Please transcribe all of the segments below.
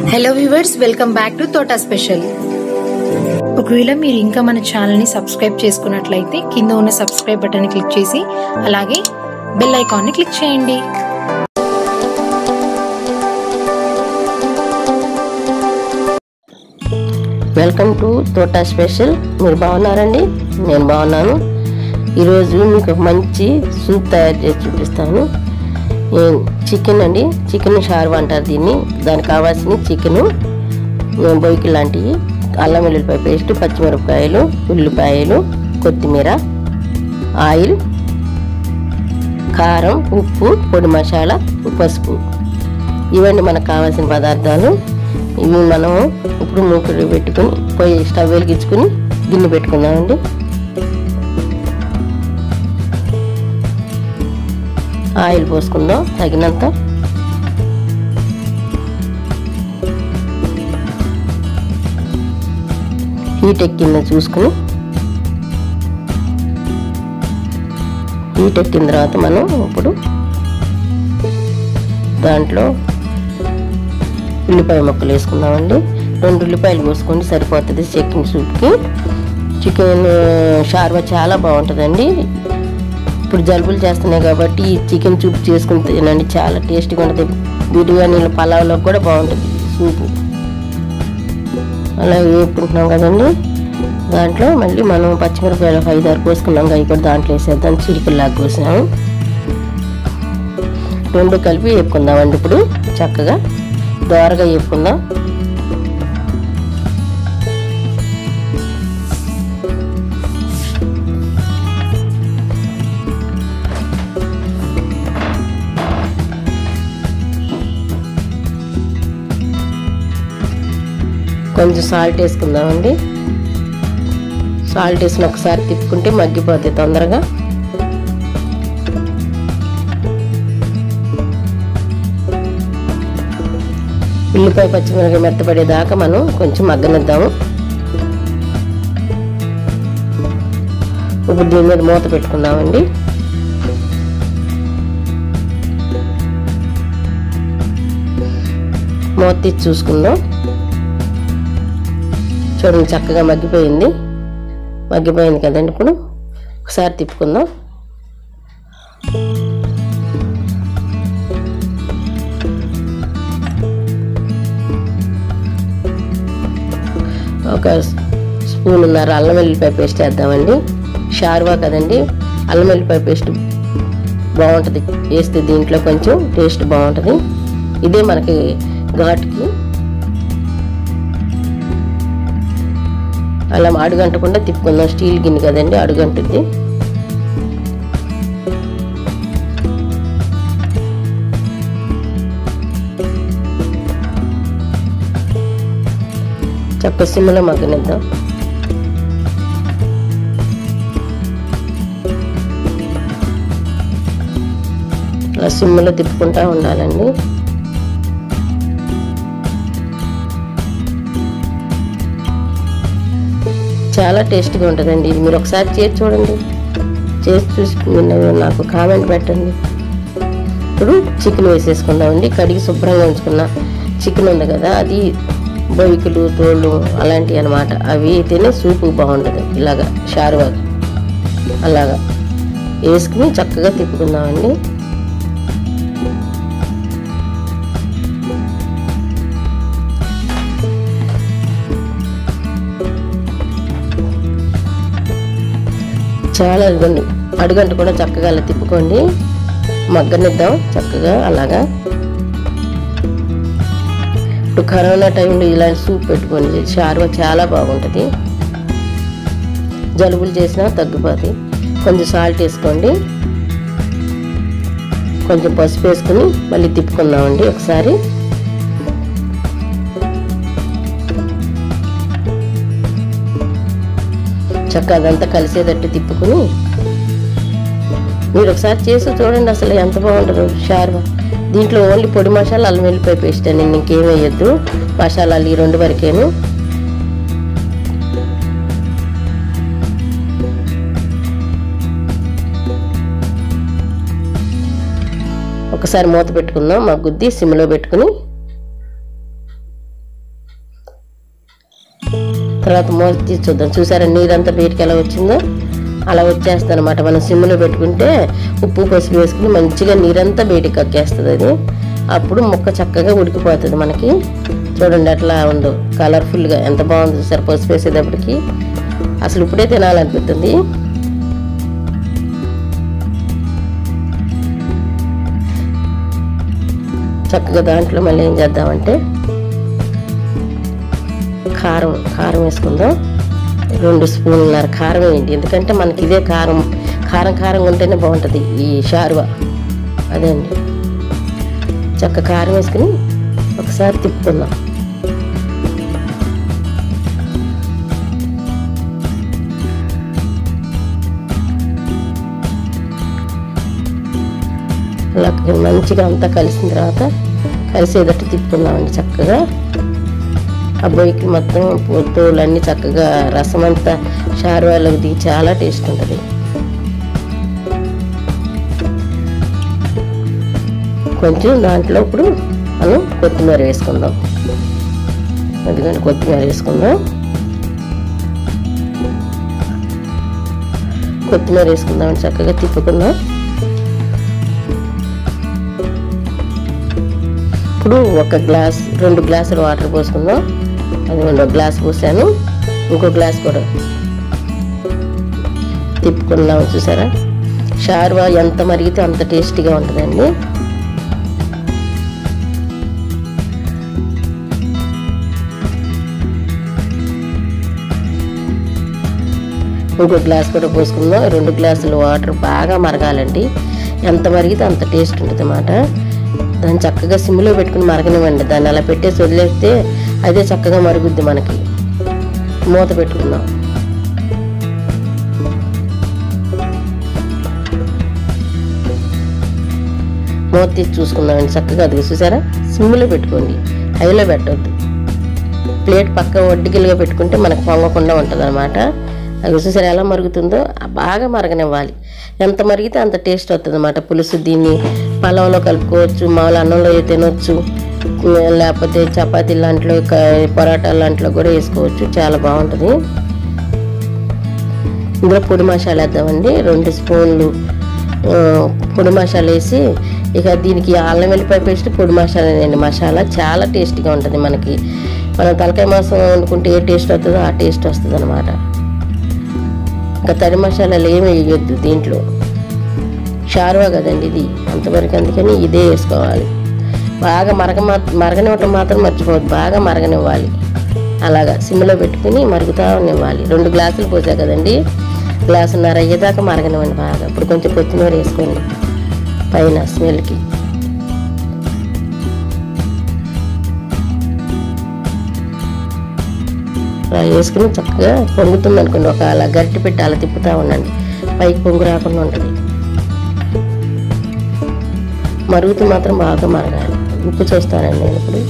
Hello viewers, welcome back to Thota special. ఒకవేళ మీరు ఇంకా మన ఛానల్ని సబ్స్క్రైబ్ చేసుకున్నట్లయితే కింద ఉన్న సబ్స్క్రైబ్ బటన్ని క్లిక్ చేసి అలాగే బెల్ ఐకాన్ని క్లిక్ చేయండి. Welcome to Thota special. మీరు బాగున్నారండి? నేను బాగున్నాను. ఈరోజు మీకు ఒక మంచి సూప్ తయారు చేసి చూపిస్తాను. చికెన్ అండి, చికెన్ షార్వా అంటారు దీన్ని. దానికి కావాల్సిన చికెను, బొయ్యికి లాంటివి, అల్లం వెల్లుల్లిపాయ పేస్ట్, పచ్చిమిరపకాయలు, ఉల్లిపాయలు, కొత్తిమీర, ఆయిల్, కారం, ఉప్పు, పొడి మసాలా, పసుపు. ఇవన్నీ మనకు కావాల్సిన పదార్థాలు. ఇవి మనం ఇప్పుడు మూకుడు పెట్టుకుని పొయ్యి స్టవ్ వెలిగించుకుని గిన్నె పెట్టుకుందామండి. ఆయిల్ పోసుకుందాం తగినంత. హీట్ ఎక్కిందో చూసుకుని, హీట్ ఎక్కిన తర్వాత మనం ఇప్పుడు దాంట్లో ఉల్లిపాయ ముక్కలు వేసుకుందామండి. 2 ఉల్లిపాయలు కోసుకోండి, సరిపోతుంది చికెన్ సూప్కి. చికెన్ షార్వా చాలా బాగుంటుందండి. ఇప్పుడు జలుబులు చేస్తున్నాయి కాబట్టి ఈ చికెన్ సూప్ చేసుకుని తినండి, చాలా టేస్టీగా ఉంటుంది. బిర్యానీలు, పలావ్లో కూడా బాగుంటుంది సూపు. అలా వేపుకుంటున్నాం కదండి. దాంట్లో మళ్ళీ మనం పచ్చిమిరపకాయలు 5-6 కోసుకున్నాం, అవి కూడా దాంట్లో వేసేద్దాం. చిరుకుల్లాగా కోసాము. 2 కలిపి వేపుకుందామండి. ఇప్పుడు చక్కగా దోరగా వేపుకుందాం. కొంచెం సాల్ట్ వేసుకుందామండి. సాల్ట్ వేసిన ఒకసారి తిప్పుకుంటే మగ్గిపోతాయి తొందరగా. ఉల్లిపాయ పచ్చిమిరపకాయ మెత్తపడేదాకా మనం కొంచెం మగ్గనిద్దాము. ఇప్పుడు దీని మీద మూత పెట్టుకుందామండి. మూత తీసి చూసుకుందాం. చూడండి, చక్కగా మగ్గిపోయింది కదండి. ఇప్పుడు ఒకసారి తిప్పుకుందాం. ఒక స్పూన్నర అల్లం వెల్లుల్లిపాయ పేస్ట్ వేద్దామండి. షార్వా కదండి, అల్లం వెల్లుల్లిపాయ పేస్ట్ బాగుంటుంది వేస్తే, దీంట్లో కొంచెం టేస్ట్ బాగుంటుంది. ఇదే మనకి ఘాటుకి. అలా అడుగంటకుండా తిప్పుకుందాం. స్టీల్ గిన్నె కదండి, అడుగంటుంది. చక్క సిమ్లో మగ్గనిద్దాం. అలా సిమ్లో తిప్పుకుంటూ ఉండాలండి. చాలా టేస్ట్గా ఉంటుందండి ఇది. మీరు ఒకసారి చేసి చూడండి, చేసి చూసి నాకు కామెంట్ పెట్టండి. ఇప్పుడు చికెన్ వేసేసుకుందామండి. కడిగి శుభ్రంగా ఉంచుకున్న చికెన్ ఉంది కదా, అది బొయ్యికలు, తోళ్ళు అలాంటివి అనమాట. అవి అయితేనే సూపు బాగుంటుంది. ఇలాగా షార్వా అలాగా వేసుకుని చక్కగా తిప్పుకుందామండి. చాలా అడుగంట కూడా చక్కగా అలా తిప్పుకోండి, మగ్గనిద్దాం చక్కగా అలాగా. ఇప్పుడు కరోనా టైంలో ఇలాంటి సూప్ పెట్టుకోండి, షార్వా చాలా బాగుంటుంది. జలుబులు చేసినా తగ్గిపోతాయి. కొంచెం సాల్ట్ వేసుకోండి, కొంచెం పసుపు వేసుకుని మళ్ళీ తిప్పుకుందామండి ఒకసారి. చక్కగా అదంతా కలిసేటట్టు తిప్పుకుని మీరు ఒకసారి చేసి చూడండి, అసలు ఎంత బాగుంటుందో షార్వా. దీంట్లో ఓన్లీ పొడి మసాలా, అల్లం వెల్లుల్లిపాయ పేస్ట్ అని ఇంకేం వేయద్దు. మసాలాలు ఈ 2 వరకేను. ఒకసారి మూత పెట్టుకుందాం, మగ్గుద్ది. సిమ్లో పెట్టుకుని తర్వాత మూత తీసి చూద్దాం. చూసారా నీరంతా బయటికి ఎలా వచ్చిందో? అలా వచ్చేస్తుంది అనమాట. మనం సిమ్లో పెట్టుకుంటే ఉప్పు పసుపు వేసుకుని మంచిగా నీరంతా బయటికి కక్కేస్తుంది అది. అప్పుడు ముక్క చక్కగా ఉడికిపోతుంది మనకి. చూడండి ఎట్లా ఉందో కలర్ఫుల్గా, ఎంత బాగుంది చూసారు పసుపు వేసేటప్పటికి. అసలు ఇప్పుడే తినాలనిపిస్తుంది. చక్కగా దాంట్లో మళ్ళీ ఏం చేద్దామంటే కారం వేసుకుందాం. 2 స్పూన్లన్నర కారం వేయండి. ఎందుకంటే మనకి ఇదే కారంగా ఉంటేనే బాగుంటుంది ఈ షార్వా. అదే అండి, చక్క కారం వేసుకుని ఒకసారి తిప్పుకుందాం. అలా మంచిగా అంతా కలిసిన తర్వాత కలిసేటట్టు తిప్పుకుందామండి చక్కగా. ఆ బొయ్యికి మొత్తం తోలన్నీ చక్కగా రసం అంతా షార్వాలోకి దిగి చాలా టేస్ట్ ఉంటుంది. కొంచెం దాంట్లో ఇప్పుడు మనం కొత్తిమీర వేసుకుందాం. అందుకని కొత్తిమీర వేసుకుందాం. కొత్తిమీర వేసుకుందామని చక్కగా తిప్పుకుందాం. ఇప్పుడు 2 గ్లాసులు వాటర్ పోసుకుందాం. అది 1 గ్లాస్ పోసాను, ఇంకో గ్లాస్ కూడా తిప్పుకుందాం. చూసారా షార్వా ఎంత మరిగితే అంత టేస్టీగా ఉంటుందండి. ఇంకో గ్లాస్ కూడా పోసుకుందాం. 2 గ్లాసులు వాటర్ బాగా మరగాలండి. ఎంత మరిగితే అంత టేస్ట్ ఉంటుంది అన్నమాట. దాన్ని చక్కగా సిమ్లో పెట్టుకుని మరగనివ్వండి. దాన్ని అలా పెట్టేసి వదిలేస్తే అదే చక్కగా మరుగుద్ది మనకి. మూత పెట్టుకుందాం. మూత తీసి చూసుకుందామండి చక్కగా. అది చూసారా సిమ్లో పెట్టుకోండి, హైలో పెట్టవద్దు. ప్లేట్ పక్క వడ్డికిలుగా పెట్టుకుంటే మనకు పొంగకుండా ఉంటుంది అనమాట. అది చూసారా ఎలా మరుగుతుందో? బాగా మరగనివ్వాలి. ఎంత మరిగితే అంత టేస్ట్ వస్తుంది అన్నమాట పులుసు. దీన్ని పలావ్లో కలుపుకోవచ్చు, మామూలు అన్నంలో తినొచ్చు, లేకపోతే చపాతీ లాంటిలో పరోటా లాంటిలో కూడా వేసుకోవచ్చు. చాలా బాగుంటుంది. ఇందులో పొడి మసాలా వేద్దామండి. 2 స్పూన్లు పొడి మసాలా వేసి, ఇక దీనికి అల్లం వెల్లిపాయ పేస్ట్ పొడి మసాలా చాలా టేస్టీగా ఉంటుంది మనకి. మనం తలకాయ మాంసం వండుకుంటే ఏ టేస్ట్ వస్తుందో ఆ టేస్ట్ వస్తుంది అనమాట. ఇంకా తడి మసాలాలు ఏమి వేయొద్దు దీంట్లో. షార్వా కదండి ఇది, అంతవరకు. అందుకని ఇదే వేసుకోవాలి. బాగా మరగనివ్వటం మాత్రం మర్చిపోవద్దు. బాగా మరగనివ్వాలి. అలాగా సిమ్లో పెట్టుకుని మరుగుతా నివ్వాలి. 2 గ్లాసులు పోసా కదండి, గ్లాసున్నర అయ్యేదాకా మరగనివ్వండి బాగా. ఇప్పుడు కొంచెం కొత్తిమీర వేసుకోండి పైన స్మెల్కి. అలా వేసుకుని చక్కగా పొంగుతుంది అనుకోండి. అలా గరిటె పెట్టి అలా తిప్పుతూ ఉండండి, పైకి పొంగు రాకుండా ఉంటుంది. మరుగుతూ మాత్రం బాగా మరగాలి. ఉప్పు చూస్తానండి నేను ఇప్పుడు.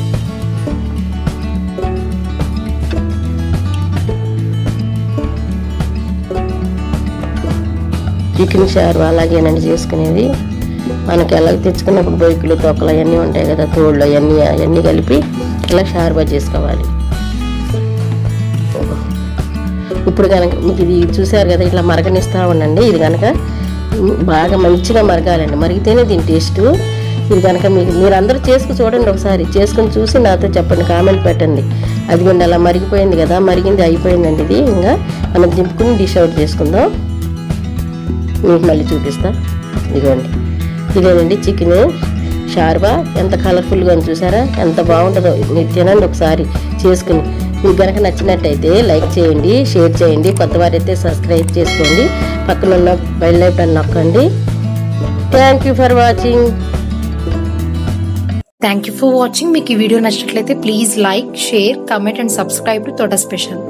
చికెన్ షార్వా అలాగేనండి చేసుకునేది. మనకి ఎలాగ తెచ్చుకున్నప్పుడు బొయ్యిలు తొక్కలు అవన్నీ ఉంటాయి కదా, తోళ్ళు అవన్నీ కలిపి ఇలా షార్వా చేసుకోవాలి. ఇప్పుడు కనుక మీకు ఇది చూసారు కదా, ఇట్లా మరగనిస్తూ ఉండండి. ఇది కనుక బాగా మంచిగా మరగాలండి, మరిగితేనే దీని టేస్ట్. ఇది కనుక మీరందరూ చేసుకుని చూడండి, ఒకసారి చేసుకుని చూసి నాతో చెప్పండి, కామెంట్ పెట్టండి. అదిగోండి అలా మరిగిపోయింది కదా, మరిగింది అయిపోయిందండి. ఇది ఇంకా మనం దింపుకుని డిష్ అవుట్ చేసుకుందాం. మీకు మళ్ళీ చూపిస్తా. ఇదిగోండి ఇదేనండి చికెన్ షార్వా. ఎంత కలర్ఫుల్గా ఉంది చూసారా, ఎంత బాగుంటుందో. మీరు తినండి ఒకసారి చేసుకుని. మీకు కనుక నచ్చినట్టయితే లైక్ చేయండి, షేర్ చేయండి. కొత్త వారైతే సబ్స్క్రైబ్ చేసుకోండి, పక్కన ఉన్న బెల్ ఐకాన్ నొక్కండి. Thank you for watching. Thank you for watching. మీకు ఈ వీడియో నచ్చినట్లయితే please like, share, comment and subscribe to తోట స్పెషల్.